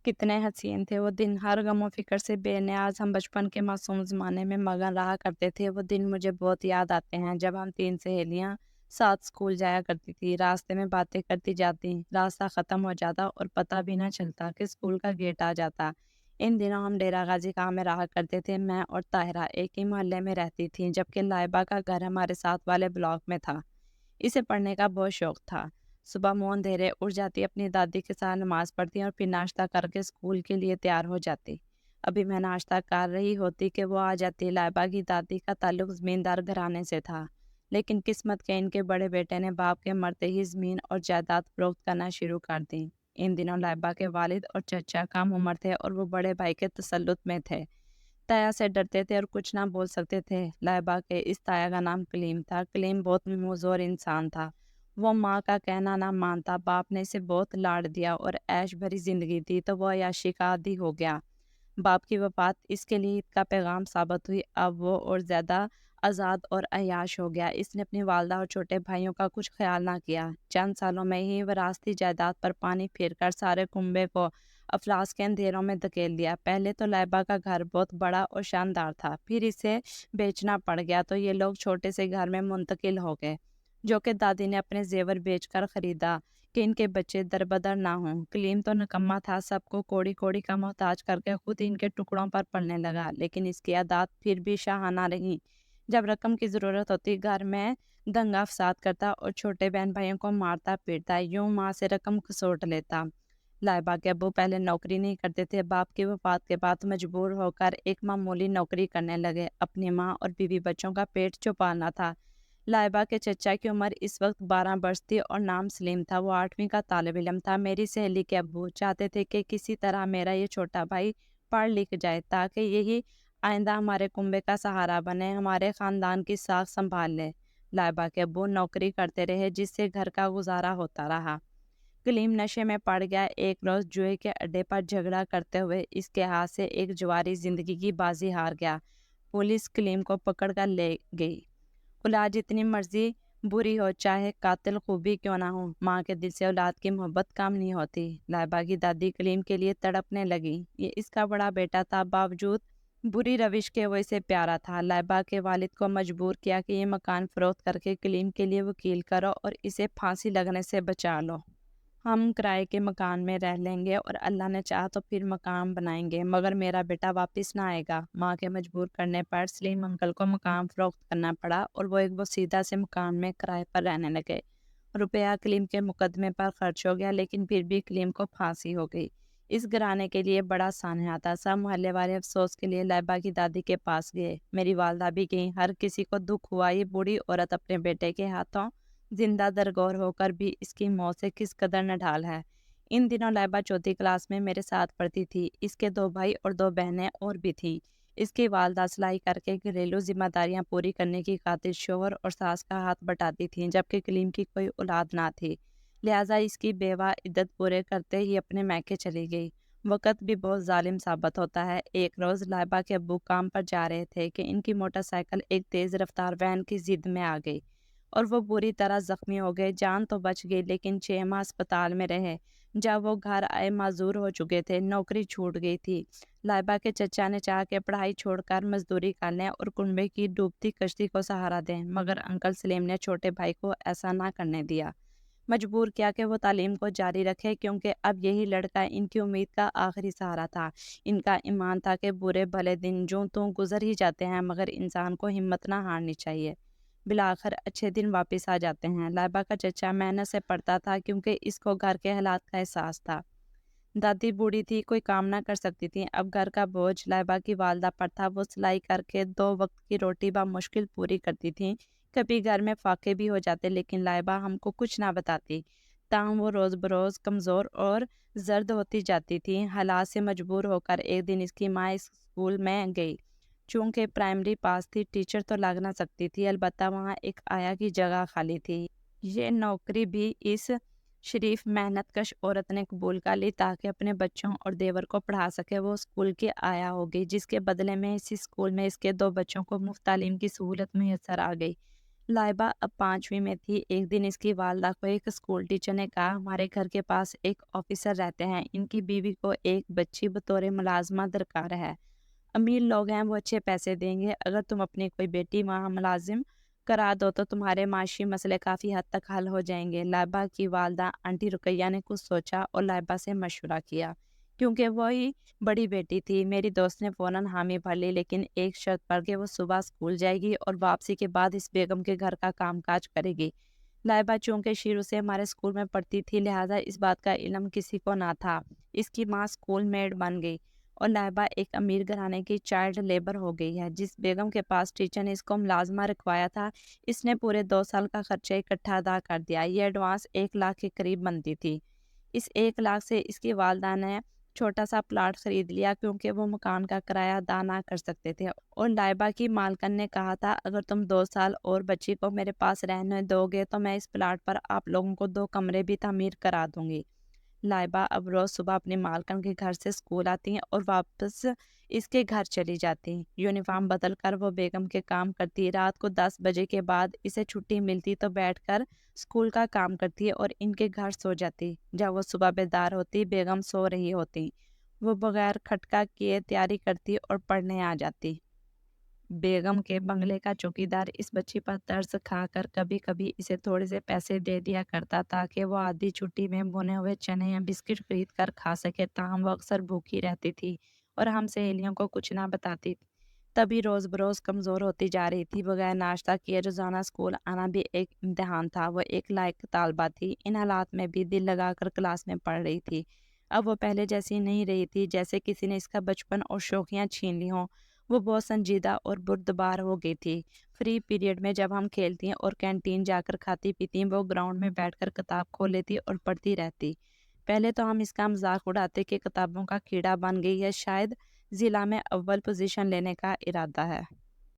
कितने हसीन थे वो दिन, हर गम और फ़िक्र से बेनियाज़ हम बचपन के मासूम ज़माने में मगन रहा करते थे। वो दिन मुझे बहुत याद आते हैं जब हम 3 सहेलियाँ साथ स्कूल जाया करती थी। रास्ते में बातें करती जाती, रास्ता ख़त्म हो जाता और पता भी ना चलता कि स्कूल का गेट आ जाता। इन दिनों हम डेरा गाज़ी गाँव में रहा करते थे। मैं और ताहिरा एक ही मोहल्ले में रहती थीं, जबकि लाइबा का घर हमारे साथ वाले ब्लॉक में था। इसे पढ़ने का बहुत शौक था। सुबह मुँह अंधेरे उठ जाती, अपनी दादी के साथ नमाज पढ़ती और फिर नाश्ता करके स्कूल के लिए तैयार हो जाती। अभी मैं नाश्ता कर रही होती कि वो आ जाती। लाइबा की दादी का ताल्लुक जमींदार घराने से था, लेकिन किस्मत के इनके बड़े बेटे ने बाप के मरते ही जमीन और जायदाद फरोख्त करना शुरू कर दी। इन दिनों लाइबा के वालिद और चचा कम उम्र थे और वो बड़े भाई के तसल्लुत में थे। ताया से डरते थे और कुछ ना बोल सकते थे। लाइबा के इस ताया का नाम कलीम था। कलीम बहुत मुज़ोर इंसान था। वो माँ का कहना ना मानता। बाप ने इसे बहुत लाड़ दिया और ऐश भरी जिंदगी दी तो वो अय्याशी का आदी हो गया। बाप की वफ़ात इसके लिए ईद का पैगाम साबित हुई। अब वो और ज़्यादा आज़ाद और अय्याश हो गया। इसने अपनी वालदा और छोटे भाइयों का कुछ ख्याल ना किया। चंद सालों में ही विरासती जायदाद पर पानी फेरकर सारे कुंबे को अफलास के अंधेरों में धकेल दिया। पहले तो लाइबा का घर बहुत बड़ा और शानदार था, फिर इसे बेचना पड़ गया तो ये लोग छोटे से घर में मुंतकिल हो गए, जो कि दादी ने अपने जेवर बेचकर खरीदा कि इनके बच्चे दरबदर ना हों। कलीम तो निकम्मा था, सबको कोड़ी कोड़ी का मोहताज करके खुद इनके टुकड़ों पर पलने लगा, लेकिन इसकी आदत फिर भी शाहाना रही। जब रकम की ज़रूरत होती घर में दंगा फसाद करता और छोटे बहन भाइयों को मारता पीटता, यूं माँ से रकम खसोट लेता। लाइबा के अब्बू पहले नौकरी नहीं करते थे। बाप की वफात के बाद मजबूर होकर एक मामूली नौकरी करने लगे। अपनी माँ और बीवी बच्चों का पेट छुपाना था। लाइबा के चचा की उम्र इस वक्त 12 वर्ष थी और नाम सलीम था। वो 8वीं का तालिब इल्म था। मेरी सहेली के अब्बू चाहते थे कि किसी तरह मेरा ये छोटा भाई पढ़ लिख जाए, ताकि यही आइंदा हमारे कुंबे का सहारा बने, हमारे ख़ानदान की साख संभाल ले। लाइबा के अब्बू नौकरी करते रहे, जिससे घर का गुजारा होता रहा। कलीम नशे में पड़ गया। एक रोज जुए के अड्डे पर झगड़ा करते हुए इसके हाथ से एक जुआरी जिंदगी की बाजी हार गया। पुलिस कलीम को पकड़ कर ले गई। औलाद जितनी मर्जी बुरी हो, चाहे कातिल खूबी क्यों ना हो, माँ के दिल से औलाद की मोहब्बत कम नहीं होती। लाइबा की दादी कलीम के लिए तड़पने लगी। ये इसका बड़ा बेटा था, बावजूद बुरी रविश के वो इसे प्यारा था। लाइबा के वालिद को मजबूर किया कि ये मकान फरोख्त करके कलीम के लिए वकील करो और इसे फांसी लगने से बचा लो। हम किराए के मकान में रह लेंगे और अल्लाह ने चाहा तो फिर मकान बनाएंगे, मगर मेरा बेटा वापस ना आएगा। माँ के मजबूर करने पर सलीम अंकल को मकान फरोख्त करना पड़ा और वो एक वसीदा से मकान में किराए पर रहने लगे। रुपया कलीम के मुकदमे पर खर्च हो गया, लेकिन फिर भी कलीम को फांसी हो गई। इस घराने के लिए बड़ा सान्या था। सब मोहल्ले वाले अफसोस के लिए लाइबा की दादी के पास गए। मेरी वालदा भी गई। हर किसी को दुख हुआ ये बूढ़ी औरत अपने बेटे के हाथों जिंदा दरगोर होकर भी इसकी मौत से किस कदर नढाल है। इन दिनों लाइबा चौथी क्लास में मेरे साथ पढ़ती थी। इसके 2 भाई और 2 बहनें और भी थीं। इसकी वालदा सिलाई करके घरेलू जिम्मेदारियां पूरी करने की खातिर शोहर और सास का हाथ बटाती थीं, जबकि कलीम की कोई औलाद ना थी। लिहाजा इसकी बेवा इद्दत पूरे करते ही अपने मैके चली गई। वक़्त भी बहुत जालिम साबित होता है। एक रोज़ लाइबा के अब्बू काम पर जा रहे थे कि इनकी मोटरसाइकिल एक तेज़ रफ्तार वैन की जिद में आ गई और वो बुरी तरह जख्मी हो गए। जान तो बच गई, लेकिन 6 माह अस्पताल में रहे। जब वो घर आए माजूर हो चुके थे, नौकरी छूट गई थी। लाइबा के चचा ने चाहा कि पढ़ाई छोड़कर मजदूरी कर लें और कुनबे की डूबती कश्ती को सहारा दें, मगर अंकल सलीम ने छोटे भाई को ऐसा ना करने दिया। मजबूर किया कि वो तालीम को जारी रखे, क्योंकि अब यही लड़का इनकी उम्मीद का आखिरी सहारा था। इनका ईमान था कि बुरे भले दिन जो तो गुजर ही जाते हैं, मगर इंसान को हिम्मत ना हारनी चाहिए। बिलाखिर अच्छे दिन वापस आ जाते हैं। लाइबा का चचा मेहनत से पढ़ता था, क्योंकि इसको घर के हालात का एहसास था। दादी बूढ़ी थी, कोई काम ना कर सकती थी। अब घर का बोझ लाइबा की वालदा पर था। वो सिलाई करके 2 वक्त की रोटी मुश्किल पूरी करती थी। कभी घर में फाके भी हो जाते, लेकिन लाइबा हमको कुछ ना बताती। ताहम वो रोज़ बरोज़ कमज़ोर और जर्द होती जाती थी। हालात से मजबूर होकर एक दिन इसकी माँ इस स्कूल में गई। चूंकि प्राइमरी पास थी, टीचर तो लग ना सकती थी, अलबत्ता वहाँ एक आया की जगह खाली थी। ये नौकरी भी इस शरीफ मेहनतकश औरत ने कबूल कर ली, ताकि अपने बच्चों और देवर को पढ़ा सके। वो स्कूल की आया हो गई, जिसके बदले में इसी स्कूल में इसके 2 बच्चों को मुफ्त तालीम की सहूलत मैसर आ गई। लाइबा अब 5वीं में थी। एक दिन इसकी वालिदा को एक स्कूल टीचर ने कहा, हमारे घर के पास एक ऑफिसर रहते हैं, इनकी बीवी को एक बच्ची बतौर मुलाजमा दरकार है। अमीर लोग हैं, वो अच्छे पैसे देंगे। अगर तुम अपनी कोई बेटी वहाँ मुलाजिम करा दो तो तुम्हारे माशी मसले काफ़ी हद तक हल हो जाएंगे। लाइबा की वालदा आंटी रुकैया ने कुछ सोचा और लाइबा से मशवरा किया, क्योंकि वही बड़ी बेटी थी। मेरी दोस्त ने फ़ौरन हामी भर ली, लेकिन एक शर्त पर कि वो सुबह स्कूल जाएगी और वापसी के बाद इस बेगम के घर का कामकाज करेगी। लाइबा चूंकि शुरू से हमारे स्कूल में पढ़ती थी, लिहाजा इस बात का इल्म किसी को ना था। इसकी माँ स्कूल मेड बन गई और लाइबा एक अमीर घराने की चाइल्ड लेबर हो गई है। जिस बेगम के पास टीचर ने इसको मुलाजमा रखवाया था, इसने पूरे 2 साल का खर्चा इकट्ठा अदा कर दिया। ये एडवांस 1 लाख के करीब बनती थी। इस 1 लाख से इसकी वालदा ने छोटा सा प्लाट खरीद लिया, क्योंकि वो मकान का किराया अदा ना कर सकते थे। और लाइबा की मालकन ने कहा था, अगर तुम 2 साल और बच्ची को मेरे पास रहने दोगे तो मैं इस प्लाट पर आप लोगों को 2 कमरे भी तामीर करा दूंगी। लाइबा अब रोज सुबह अपनी मालकन के घर से स्कूल आती हैं और वापस इसके घर चली जाती। यूनिफॉर्म बदल कर वो बेगम के काम करती। रात को 10 बजे के बाद इसे छुट्टी मिलती तो बैठकर स्कूल का काम करती और इनके घर सो जाती। जब वो सुबह बेदार होती, बेगम सो रही होती। वो बगैर खटका किए तैयारी करती और पढ़ने आ जाती। बेगम के बंगले का चौकीदार इस बच्ची पर तरस खाकर कभी कभी इसे थोड़े से पैसे दे दिया करता, ताकि वो आधी छुट्टी में भुने हुए चने या बिस्किट खरीद कर खा सके। ताहम वो अक्सर भूखी रहती थी और हम सहेलियों को कुछ ना बताती। तभी रोज बरोज कमजोर होती जा रही थी। बगैर नाश्ता किए रोजाना स्कूल आना भी एक इम्तिहान था। वो एक लायक तालबा थी। इन हालात में भी दिल लगाकर क्लास में पढ़ रही थी। अब वो पहले जैसी नहीं रही थी, जैसे किसी ने इसका बचपन और शौकियां छीन ली हों। वो बहुत संजीदा और बुर्दबार हो गई थी। फ्री पीरियड में जब हम खेलती हैं और कैंटीन जाकर खाती पीती, वो ग्राउंड में बैठकर किताब खोल लेती और पढ़ती रहती। पहले तो हम इसका मजाक उड़ाते कि किताबों का कीड़ा बन गई है, शायद जिला में अव्वल पोजीशन लेने का इरादा है।